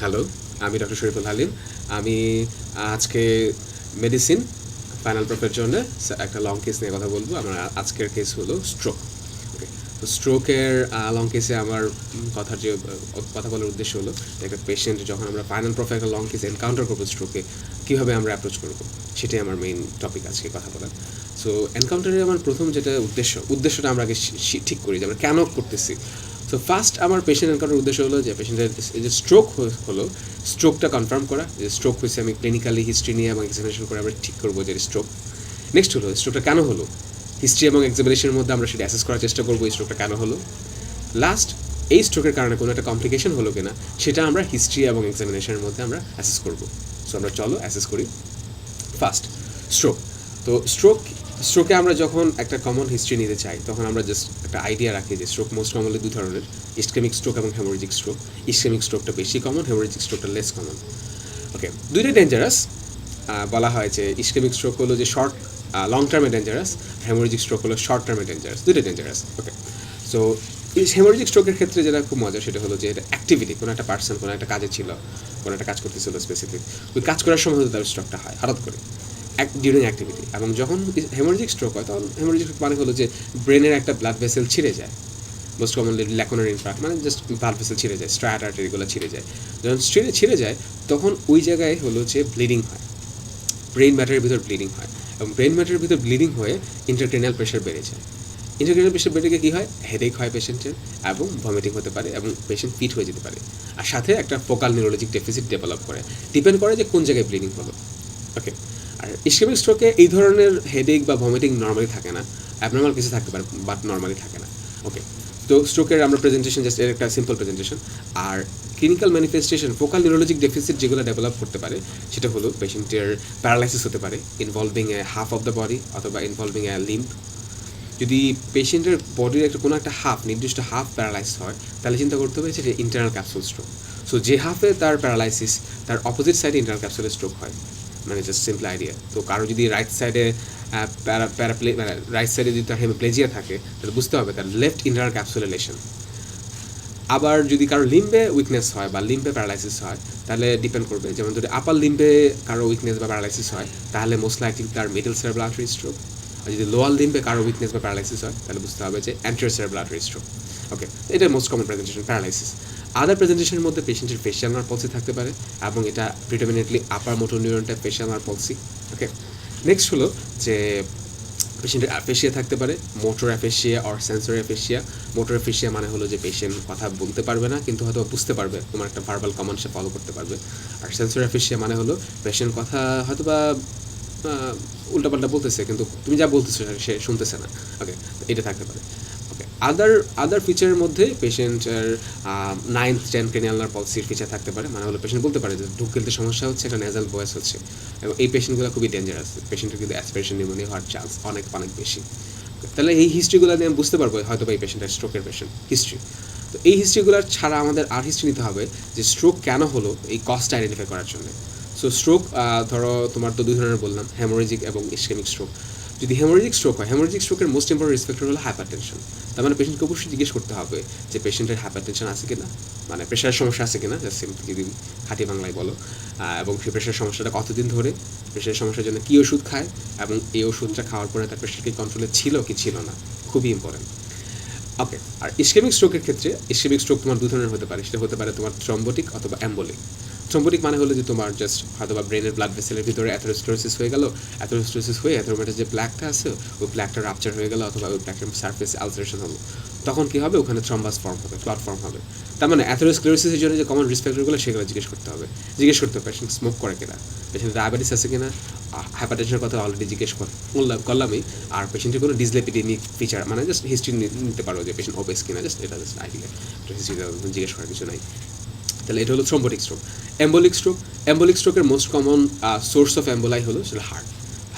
Hello, আমি doctor Shariful Halim. আমি আজকে মেডিসিন ফাইনাল প্রপের জন্য একটা লং কেস নিয়ে কথা বলবো। আমার আজকের কেস হলো স্ট্রোক। ওকে, তো স্ট্রোকের লং কেসে আমার কথার যে কথা বলার উদ্দেশ্য হলো একটা পেশেন্ট যখন আমরা ফাইনাল প্রপে একটা লং কেস এনকাউন্টার করবো স্ট্রোকে, কীভাবে আমরা অ্যাপ্রোচ করবো সেটাই আমার মেইন টপিক আজকে কথা বলার। সো এনকাউন্টারের আমার প্রথম যেটা উদ্দেশ্যটা আমরা আগে ঠিক করি যে আমরা কেন করতেছি। সো ফার্স্ট আমার পেশেন্ট এনকাউন্টার উদ্দেশ্য হলো যে পেশেন্টের যে স্ট্রোক হলো, স্ট্রোকটা কনফার্ম করা যে স্ট্রোক হয়েছে। আমি ক্লিনিক্যালি হিস্ট্রি নিয়ে এবং এক্সামিনেশন করে আমরা ঠিক করবো যে স্ট্রোক। নেক্সট হলো স্ট্রোকটা কেন হলো, হিস্ট্রি এবং এক্সামিনেশনের মধ্যে আমরা সেটা অ্যাসেস করার চেষ্টা করবো এই স্ট্রোকটা কেন হলো। লাস্ট, এই স্ট্রোকের কারণে কোনো একটা কমপ্লিকেশন হলো কিনা সেটা আমরা হিস্ট্রি এবং এক্সামিনেশনের মধ্যে আমরা অ্যাসেস করবো। সো আমরা চলো অ্যাসেস করি। First, stroke. তো স্ট্রোকে আমরা যখন একটা কমন হিস্ট্রি নিতে চাই তখন আমরা জাস্ট একটা আইডিয়া রাখি যে স্ট্রোক মোস্ট কমনলি দুই ধরনের, ইসকেমিক স্ট্রোক এবং হেমোরেজিক স্ট্রোক। ইসকেমিক স্ট্রোকটা বেশি কমন, হেমোরেজিক স্ট্রোকটা লেস কমন। ওকে, দুইটাই ডেঞ্জারাস। বলা হয় যে ইসকেমিক স্ট্রোক হলো যে শর্ট লং টার্মে ডেঞ্জারাস, হেমোরেজিক স্ট্রোক হলো শর্ট টার্মে ডেঞ্জারাস, দুইটাই ডেঞ্জারাস। ওকে, সো এই হেমোরেজিক স্ট্রোকের ক্ষেত্রে যেটা খুব মজা সেটা হলো যে এটা অ্যাক্টিভিটি, কোনো একটা পার্সন কোনো একটা কাজে ছিল, কোনো একটা কাজ করতেছিল স্পেসিফিক, ওই কাজ করার সময় হয়তো তার স্ট্রোকটা হয় হঠাৎ করে ডিউরিং অ্যাক্টিভিটি। এবং যখন হেমোরেজিক স্ট্রোক হয় তখন হেমোরেজিক স্ট্রোক মানে হলো যে ব্রেনের একটা ব্লাড ভেসেল ছিঁড়ে যায়, মোস্ট কমনলি ল্যাকুনারি ইনফ্রাক্ট, মানে জাস্ট ব্লাড ভেসেল ছিঁড়ে যায়, স্ট্রায়াট আর্টারিগুলো ছিঁড়ে যায়। যখন ছিঁড়ে যায় তখন ওই জায়গায় হলো যে ব্লিডিং হয়, ব্রেইন ম্যাটারের ভিতর ব্লিডিং হয়, এবং ব্রেইন ম্যাটারের ভিতর ব্লিডিং হয়ে ইন্টারক্রেনিয়াল প্রেশার বেড়ে যায়। ইন্টারক্রেনিয়াল প্রেশার বেড়ে গিয়ে কী হয়, হেডেক হয় পেশেন্টের, এবং ভমিটিং হতে পারে, এবং পেশেন্ট ফিট হয়ে যেতে পারে। আর সাথে একটা ফোকাল নিউরোলজিক ডেফিসিট ডেভেলপ করে, ডিপেন্ড করে যে কোন জায়গায় ব্লিডিং হলো। ওকে, আর ইসকেমিক স্ট্রোকে এই ধরনের হেডেক বা ভমিটিং নর্মালি থাকে না, অ্যাবনর্মাল কিছু থাকতে পারে বাট নর্মালি থাকে না। ওকে, তো স্ট্রোকের আমরা প্রেজেন্টেশন জাস্ট এর একটা সিম্পল প্রেজেন্টেশন। আর clinical manifestation focal neurologic deficit যেগুলো ডেভেলপ করতে পারে সেটা হলো পেশেন্টের প্যারালাইসিস হতে পারে involving a half of the body অথবা ইনভলভিং এ লিম্ব। যদি পেশেন্টের বডির একটা কোনো একটা হাফ, নির্দিষ্ট হাফ প্যারালাইজ হয় তাহলে চিন্তা করতে হবে যে ইন্টারনাল ক্যাপসুল স্ট্রোক। সো যে হাফে তার প্যারালাইসিস তার অপোজিট সাইডে ইন্টারনাল ক্যাপসুলের স্ট্রোক হয়, মানে জাস্ট সিম্পল আইডিয়া। তো কারো যদি রাইট সাইডে মানে রাইট সাইডে যদি তার হেমিপ্লেজিয়া থাকে তাহলে বুঝতে হবে তার লেফট ইন্টারনাল ক্যাপসুলের লেশন। আবার যদি কারো লিম্বে উইকনেস হয় বা লিম্বে প্যারালাইসিস হয় তাহলে ডিপেন্ড করবে, যেমন যদি আপার লিম্বে কারো উইকনেস বা প্যারালাইসিস হয় তাহলে মোস্ট লাইকলি তার মিডল সেরেব্রাল আর্টারি স্ট্রোক। আর যদি লোয়ার লিম্বে কারো উইকনেস বা প্যারালাইসিস হয় তাহলে বুঝতে হবে যে anterior cerebral artery stroke. Okay, এটা most common presentation paralysis. Other প্রেজেন্টেশনের মধ্যে পেশেন্টের ফেশিয়াল নার্ভ পলসি থাকতে পারে, এবং এটা প্রিডমিনেন্টলি আপার মোটর নিউরনটা facial nerve palsy. Okay, next হলো যে পেশেন্টের অ্যাফেশিয়া থাকতে পারে, motor aphasia or sensory aphasia. Motor aphasia মানে হলো যে পেশেন্ট কথা বলতে পারবে না কিন্তু হয়তো বুঝতে পারবে, তোমার একটা ভার্বাল কমান্ড সে ফলো করতে পারবে। আর সেন্সরি অ্যাফেশিয়া মানে হলো পেশেন্ট কথা হয়তো বা উল্টাপাল্টা বলতেছে কিন্তু তুমি যা বলতেছো সে শুনতেছে না। ওকে, এটা থাকতে পারে। ওকে, আদার ফিচারের মধ্যে পেশেন্টের 9th 10th cranial nerve পলসির feature থাকতে পারে, মানে হলো পেশেন্ট বলতে পারে যে ঢুক গেলতে সমস্যা হচ্ছে, একটা নেজাল ভয়েস হচ্ছে, এবং এই পেশেন্টগুলো খুবই ডেঞ্জারাস। পেশেন্টের কিন্তু অ্যাসপিরেশন নিউমোনিয়া হওয়ার চান্স অনেক অনেক বেশি। তাহলে এই হিস্ট্রিগুলো নিয়ে আমি বুঝতে পারবো হয়তো বা এই পেশেন্টের স্ট্রোকের পেশেন্ট হিস্ট্রি। তো এই হিস্ট্রিগুলোর ছাড়া আমাদের আর হিস্ট্রি নিতে হবে যে স্ট্রোক কেন হলো, এই কজটা আইডেন্টিফাই করার জন্য। সো স্ট্রোক ধরো তোমার তো দুই ধরনের বললাম, হেমোরেজিক এবং ইসকেমিক স্ট্রোক। যদি হেমোরেজিক স্ট্রোক হয়, হেমোরেজিক স্ট্রোকের মোস্ট ইম্পর্টেন্ট রিস্ক ফ্যাক্টর হলো হাইপারটেনশন। তার মানে পেশেন্টকে অবশ্যই জিজ্ঞেস করতে হবে যে পেশেন্টের হাইপারটেনশন আছে কিনা, মানে প্রেশারের সমস্যা আছে কিনা, জাস্ট সিম্পলি যদি খাঁটি বাংলায় বলো। এবং সেই প্রেশারের সমস্যাটা কতদিন ধরে, প্রেশারের সমস্যার জন্য কী ওষুধ খায়, এবং এই ওষুধটা খাওয়ার পরে তার প্রেশার কি কন্ট্রোলে ছিল কি ছিল না, খুবই ইম্পর্টেন্ট। ওকে, আর ইসকেমিক স্ট্রোকের ক্ষেত্রে ইসকেমিক স্ট্রোক তোমার দু ধরনের হতে পারে, সেটা হতে পারে তোমার থ্রম্বোটিক অথবা অ্যাম্বোলিক। থ্রম্বোটিক মানে হলো যে তোমার জাস্ট হয়তো বা ব্রেনের ব্লাড ভেসেলের ভিতরে অ্যাথেরোস্ক্লেরোসিস হয়ে গেল, অ্যাথেরোস্ক্লেরোসিস হয়ে অ্যাথেরোমেটার যে প্ল্যাকটা আছে ওই প্ল্যাকটা রাপচার হয়ে গেল, অথবা ওই প্ল্যাকের সার্ফেসে আলসারেশন হলো, তখন কী হবে, ওখানে থ্রম্বাস ফর্ম হবে, ক্লট ফর্ম হবে। তার মানে অ্যাথেরোস্ক্লেরোসিসের জন্য যে কমন রিস্ক ফ্যাক্টরগুলো সেগুলো জিজ্ঞেস করতে হবে। পেশেন্ট স্মোক করে কিনা, পেশেন্ট ডায়াবেটিস আছে কিনা, হাইপারটেনশনের কথা অলরেডি জিজ্ঞেস করলামই। আর পেশেন্টের কোনো ডিসলেপিডেমিক ফিচার, মানে জাস্ট হিস্ট্রি নিতে পারো যে পেশেন্ট ওবেস কিনা, জাস্ট এটা জাস্ট আইডিয়া, হিস্ট্রি জিজ্ঞেস করার কিছু নাই। তাহলে এটা হলো থ্রম্বোটিক স্ট্রোক। এম্বোলিক স্ট্রোকের মোস্ট কমন সোর্স অফ এম্বোলাই হলো সেটা হার্ট।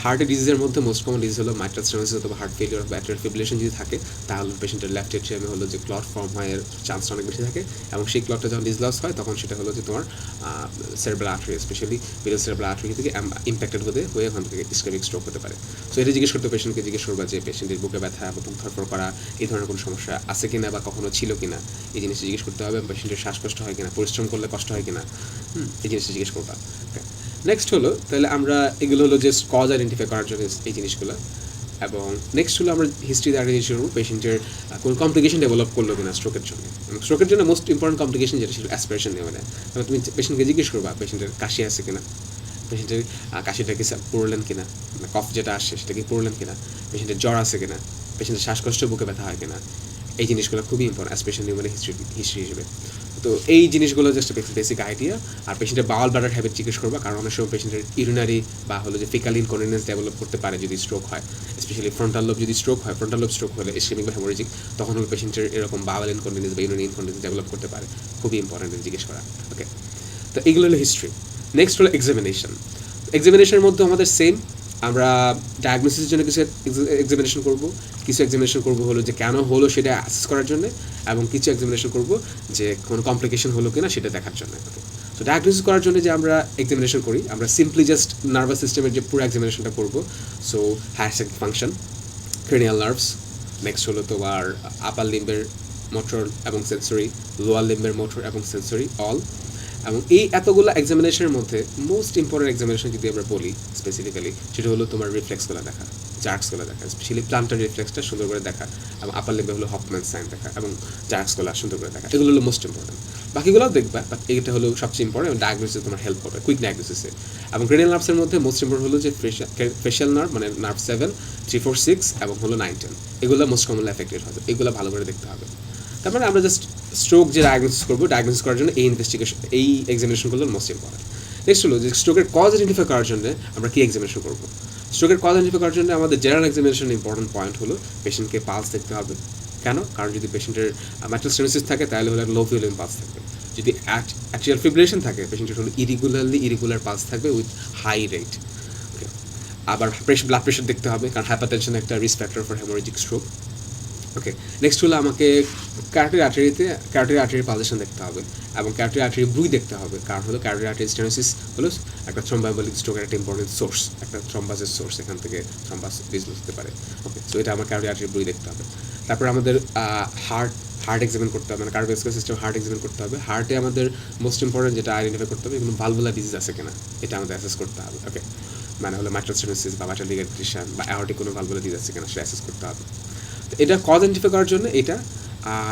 হার্টের ডিজিজের মধ্যে মোস্ট কমন ডিজিজ হলো মাইট্রাল স্টেনোসিস অথবা হার্ট ফেলিওর বা অ্যাট্রিয়াল ফিব্রিলেশন যদি থাকে, তাহলে পেশেন্টের লেফট এট্রিয়ামে হলো যে ক্লট ফর্ম হয় চান্সটা অনেক বেশি থাকে, এবং সেই ক্লটটা যখন ডিসলস হয় তখন সেটা হলো যে তোমার cerebral artery, specially middle cerebral artery থেকে ইম্প্যাক্টেড হয়ে ওখান থেকে ইসকেমিক স্ট্রোক হতে পারে। সো এটা জিজ্ঞেস করতে পেশেন্টকে জিজ্ঞেস করবা যে পেশেন্টের বুকে ব্যথা বা বুক ধরফর করা এই ধরনের কোনো সমস্যা আছে কিনা বা কখনো ছিল কিনা, এই জিনিসটা জিজ্ঞেস করতে হবে। পেশেন্টের শ্বাসকষ্ট হয় কিনা, পরিশ্রম করলে কষ্ট হয় কিনা, এই জিনিসটা জিজ্ঞেস করবা। নেক্সট হলো তাহলে আমরা এগুলো হলো যে কজ আইডেন্টিফাই করার জন্য এই জিনিসগুলো, এবং নেক্সট হলো আমরা হিস্ট্রি দ্বারা জিনিস করবো পেশেন্টের কোনো কমপ্লিকেশন ডেভেলপ করলো কিনা স্ট্রোকের জন্য। স্ট্রোকের জন্য মোস্ট ইম্পর্টেন্ট কমপ্লিকেশন যেটা ছিল অ্যাসপিরেশন নেওয়া নেয়। তাহলে তুমি পেশেন্টকে জিজ্ঞেস করবা পেশেন্টের কাশি আছে কিনা, পেশেন্টের কাশিটা কি পড়লেন কিনা, কফ যেটা আসছে সেটা কি পড়লেন কিনা, পেশেন্টের জ্বর আছে কিনা, পেশেন্টের শ্বাসকষ্ট বুকে ব্যথা হয় কিনা, এই জিনিসগুলো খুবই ইম্পর্টেন্ট অ্যাসপিরেশন নিউমোনিক হিস্ট্রি হিসেবে। তো এই জিনিসগুলো জাস্ট বেসিক আইডিয়া। আর পেশেন্টের বাউল ব্লাডার হ্যাবিট জিজ্ঞেস করবা, কারণ অনেক সময় পেশেন্টের ইউরিনারি বা হলো যে ফিকাল ইনকন্টিনেন্স ডেভেলপ করতে পারে যদি স্ট্রোক হয়, স্পেশালি ফ্রন্টাল লোব যদি স্ট্রোক হয়, ফ্রন্টাল লোব স্ট্রোক হলে ইসকেমিক বা হেমোরেজিক, তখন হলো পেশেন্টের এরকম বাউল ইনকন্টিনেন্স বা ইউরিনারি ইনকন্টিনেন্স ডেভেলপ করতে পারে, খুবই ইম্পর্টেন্ট জিজ্ঞেস করা। ওকে, তো এইগুলো হলো হিস্ট্রি। নেক্সট হলো এক্সামিনেশন। এক্সামিনেশনের মধ্যে আমাদের সেম, আমরা ডায়াগনোসিসের জন্য কিছু এক্সামিনেশন করব, কিছু এক্সামিনেশন করব হলো যে কেন হলো সেটা অ্যাসেস করার জন্য, এবং কিছু এক্সামিনেশন করব যে কোনো কমপ্লিকেশন হলো কিনা সেটা দেখার জন্য। ওকে, তো ডায়াগনোসিস করার জন্য যে আমরা এক্সামিনেশন করি, আমরা সিম্পলি জাস্ট নার্ভাস সিস্টেমের যে পুরো এক্সামিনেশনটা করব। সো হায়ার সেক ফাংশন, ক্রেনিয়াল নার্ভস, নেক্সট হলো তোমার আপার লিম্বের মোটর এবং সেন্সরি, লোয়ার লিম্বের মোটর এবং সেন্সরি অল, এবং এই এতগুলো এক্সামিনেশনের মধ্যে মোস্ট ইম্পর্টেন্ট এক্সামিনেশন যদি আমরা বলি স্পেসিফিক্যালি, সেটা হলো তোমার রিফ্লেক্সগুলো দেখা, জার্কসগুলো দেখা, স্পেশালি প্লান্টার রিফ্লেক্সটা সুন্দর করে দেখা, এবং আপার লিম্বে হলো হফম্যান সাইন দেখা, এবং জার্কসগুলো সুন্দর করে দেখা। এগুলো হলো মোস্ট ইম্পর্টেন্ট, বাকিগুলোও দেখবা, বাট এইটা হলো সবচেয়ে ইম্পর্টেন্ট, এবং ডায়াগনোসিসে তোমার হেল্প করবে, কুইক ডায়াগনোসিসে। এবং ক্রেনিয়াল নার্ভসের মধ্যে মোস্ট ইম্পর্টেন্ট হলো যে ফেশিয়াল নার্ভ, মানে নার্ভ 7, 3, 4, 6 এবং হলো 9, 10, এগুলো মোস্ট কমনলি এফেক্টেড হবে, এগুলো ভালো করে দেখতে হবে। তার মানে আমরা জাস্ট স্ট্রোক যে ডায়াগনোসিস করবো, ডায়াগনোসিস করার জন্য এই ইনভেস্টিগেশন, এই এক্সামিনেশনগুলো মোস্ট ইম্পর্টেন্ট। নেক্সট হলো যে স্ট্রোকের কজ আইডেন্টিফাই করার জন্য আমরা কি এক্সামিনেশন করবো। স্ট্রোকের কজ আইডেন্টিফাই করার জন্য আমাদের জেনারেল এক্সামিনেশন ইম্পর্টেন্ট পয়েন্ট হলো পেশেন্টকে পালস দেখতে হবে। কেন? কারণ যদি পেশেন্টের মাইট্রাল স্টেনোসিস থাকে তাহলে হলো লো ভলিউম পালস থাকবে, যদি অ্যাট্রিয়াল ফিব্রিলেশন থাকে পেশেন্টের হলো ইরেগুলার পালস থাকবে উইথ হাই রেট। ওকে, আবার ব্লাড প্রেশার দেখতে হবে, কারণ হাইপারটেনশন একটা risk factor for haemorrhagic stroke. Okay, next হলো আমাকে ক্যারোটিড আর্টারি পালসেশন দেখতে হবে, এবং ক্যারোটিড আর্টারি ব্রুই দেখতে হবে, কারণ হলো ক্যারোটিড আর্টারি স্টেনোসিস হলো একটা থ্রম্বোএম্বোলিক স্ট্রোকের একটা ইম্পর্টেন্ট সোর্স, একটা থ্রম্বাসের সোর্স, এখান থেকে থ্রম্বাস ডিসলস হতে পারে। ওকে, সো এটা আমার ক্যারোটিড আর্টারি ব্রুই দেখতে হবে। তারপর আমাদের হার্ট এক্সামিন করতে হবে, মানে কার্ডিওভাস্কুলার সিস্টেম হার্ট এক্সামিন করতে হবে। হার্টে আমাদের মোস্ট ইম্পর্টেন্ট যেটা আইডেন্টিফাই করতে হবে, কোনো ভালভুলার ডিজিজ আছে কিনা এটা আমাদের অ্যাসেস করতে হবে। ওকে, মানে হলো মাইট্রাল স্টেনোসিস বা মাইট্রাল ডিগ্রেডেশন বা অ্যাওর্টিক কোনো ভালভুলার ডিজিজ আছে কিনা সেটা অ্যাসেস করতে হবে। এটা কজ আইডেন্টিফাই করার জন্য এটা।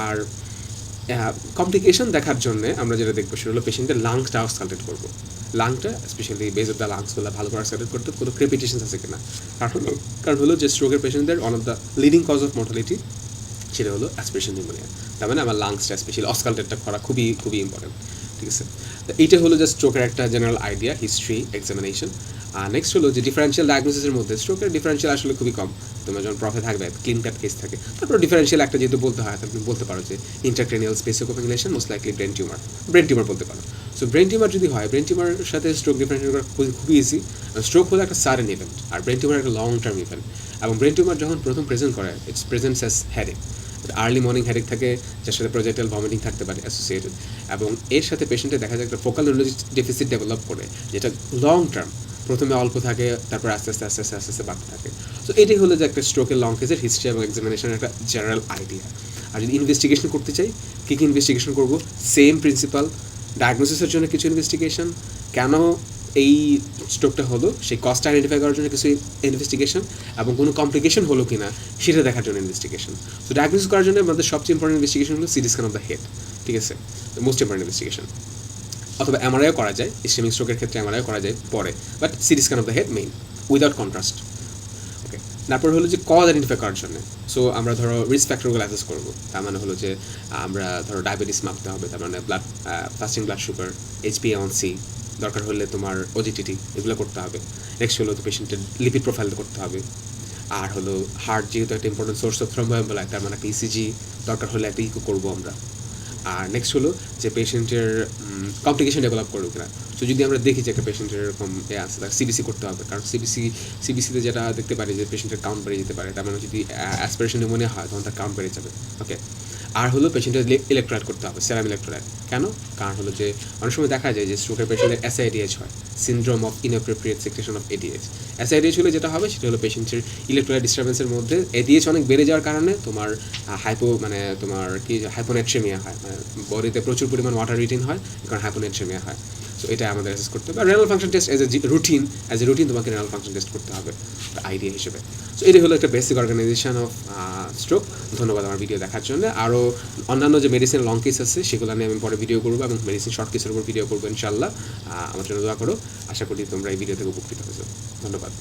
আর কমপ্লিকেশন দেখার জন্য আমরা যেটা দেখবো সেটা হলো পেশেন্টের লাংসটা স্কালটেট করবো, লাংটা স্পেশালি বেজ অফ দ্য লাংসগুলো ভালো করে স্কালটেট করতে, কোনো ক্রেপিটেশন আছে কিনা। কারণ হলো যে স্ট্রোকের পেশেন্টদের one of the leading cause of mortality সেটা হলো অ্যাসপিরেশন নিউমোনিয়া। তার মানে আমার লাংসটা স্পেশালি অস্কালটেটটা করা খুবই খুবই ইম্পর্টেন্ট। ঠিক আছে, তো এইটা হলো জাস্ট স্ট্রোকের একটা জেনারেল আইডিয়া, হিস্ট্রি, এক্সামিনেশন। আর নেক্সট হলো যে ডিফারেন্সিয়াল ডায়াগনোসিসের মধ্যে স্ট্রোকের ডিফারেন্সিয়াল আসলে খুবই কম, তোমার যখন প্রফে থাকবে ক্লিন কাট কেস থাকে, তারপর ডিফারেন্সিয়াল একটা যেহেতু বলতে হয় তুমি বলতে পারো যে intracranial space occupying lesion, most likely brain tumour বলতে পারো। সো ব্রেন টিউমার যদি হয়, ব্রেন টিউমারের সাথে স্ট্রোক ডিফারেন্সিয়েট করা খুবই ইজি। স্ট্রোক হলো একটা সাডেন ইভেন্ট, আর ব্রেন টিউমার একটা লং টার্ম ইভেন্ট। এবং ব্রেন টিউমার যখন প্রথম প্রেজেন্ট করে, it's presents as headache, early morning headache থাকে, যার সাথে প্রজেক্টাইল ভমিটিং থাকতে পারে অ্যাসোসিয়েটেড, এবং এর সাথে পেশেন্টের দেখা যায় একটা ফোকাল নিউরোলজি ডেফিসিট ডেভেলপ করে, যেটা লং টার্ম, প্রথমে অল্প থাকে, তারপর আস্তে আস্তে বাড়তে থাকে। সো এটাই হলো যে একটা স্ট্রোকের লং কেসের হিস্ট্রি এবং এক্সামিনেশনের একটা জেনারেল আইডিয়া। আর যদি ইনভেস্টিগেশন করতে চাই, কী ইনভেস্টিগেশন করবো, সেম প্রিন্সিপাল, ডায়াগনোসিসের জন্য কিছু ইনভেস্টিগেশন, কেন এই স্ট্রোকটা হলো সেই কস্ট আইডেন্টিফাই করার জন্য কিছু ইনভেস্টিগেশন, এবং কোনো কমপ্লিকেশন হলো কি না সেটা দেখার জন্য ইনভেস্টিগেশন। সো ডায়াগনোসিস করার জন্য আমাদের সবচেয়ে ইম্পর্টেন্ট ইনভেস্টিগেশন হলো city scan of the head. ঠিক আছে, মোস্ট ইম্পর্টেন্ট ইনভেস্টিগেশন। অথবা এমআরআইও করা যায়, ইসকেমিক স্ট্রোকের ক্ষেত্রে এমআরআইও করা যায় পরে, but CT scan of the head main without contrast. Okay, তারপর হলো যে কজ আইডেন্টিফাই করার জন্য, সো আমরা ধরো রিস্ক ফ্যাক্টরগুলো অ্যাসেস করবো। তার মানে হলো যে আমরা ধরো ডায়াবেটিস মাপতে হবে, তার মানে ফাস্টিং ব্লাড সুগার, HbA1c, দরকার হলে তোমার ওজিটিটি, এগুলো করতে হবে। নেক্সট হলো তো পেশেন্টের লিপিড প্রোফাইল করতে হবে। আর হলো হার্ট যেহেতু একটা ইম্পর্টেন্ট সোর্স অফ থ্রম্বোএম্বোলাইট, তার মানে একটা ইসিজি, দরকার হলে একটা ইকো করবো আমরা। আর নেক্সট হলো যে পেশেন্টের কমপ্লিকেশন ডেভেলপ করবে কিনা। তো যদি আমরা দেখি যে একটা পেশেন্টের এরকম আছে তার সিবিসি করতে হবে, কারণ সিবিসিতে যেটা দেখতে পারি যে পেশেন্টের কাউন্ট বেড়ে যেতে পারে, তার মানে যদি অ্যাসপিরেশন নিউমোনিয়া হয় তখন তার কাউন্ট বেড়ে যাবে। ওকে, আর হলো পেশেন্টের ইলেকট্রোলাইট করতে হবে, সেরাম ইলেকট্রোলাইট। কেন? কারণ হলো যে অনেক সময় দেখা যায় যে স্ট্রোকের পেশেন্টের এসআইডিএইচ হয়, syndrome of inappropriate secretion of ADH. SIADH হলে যেটা হবে সেটা হলো পেশেন্টের ইলেকট্রোলাইট ডিস্টারবেন্সের মধ্যে এডিএইচ অনেক বেড়ে যাওয়ার কারণে তোমার তোমার কি হাইপোনেট্রেমিয়া হয়, মানে বডিতে প্রচুর পরিমাণ ওয়াটার রিটেন হয়, কারণ হাইপোনেট্রেমিয়া হয়। সো এটা আমাদের অ্যাসেস করতে হবে। আর renal function test as a routine তোমাকে রেনাল ফাংশন টেস্ট করতে হবে আইডিয়া হিসেবে। সো এটাই হলো একটা বেসিক অর্গানাইজেশন অফ স্ট্রোক। ধন্যবাদ আমার ভিডিও দেখার জন্য। আরও অন্যান্য যে মেডিসিন লং কেস আছে সেগুলো নিয়ে আমি পরে ভিডিও করবো, এবং মেডিসিন শর্ট কেসের উপর ভিডিও করবো ইনশাল্লাহ। আমার জন্য দোয়া করো। আশা করি তোমরা এই ভিডিও থেকে উপকৃত হয়েছো। ধন্যবাদ।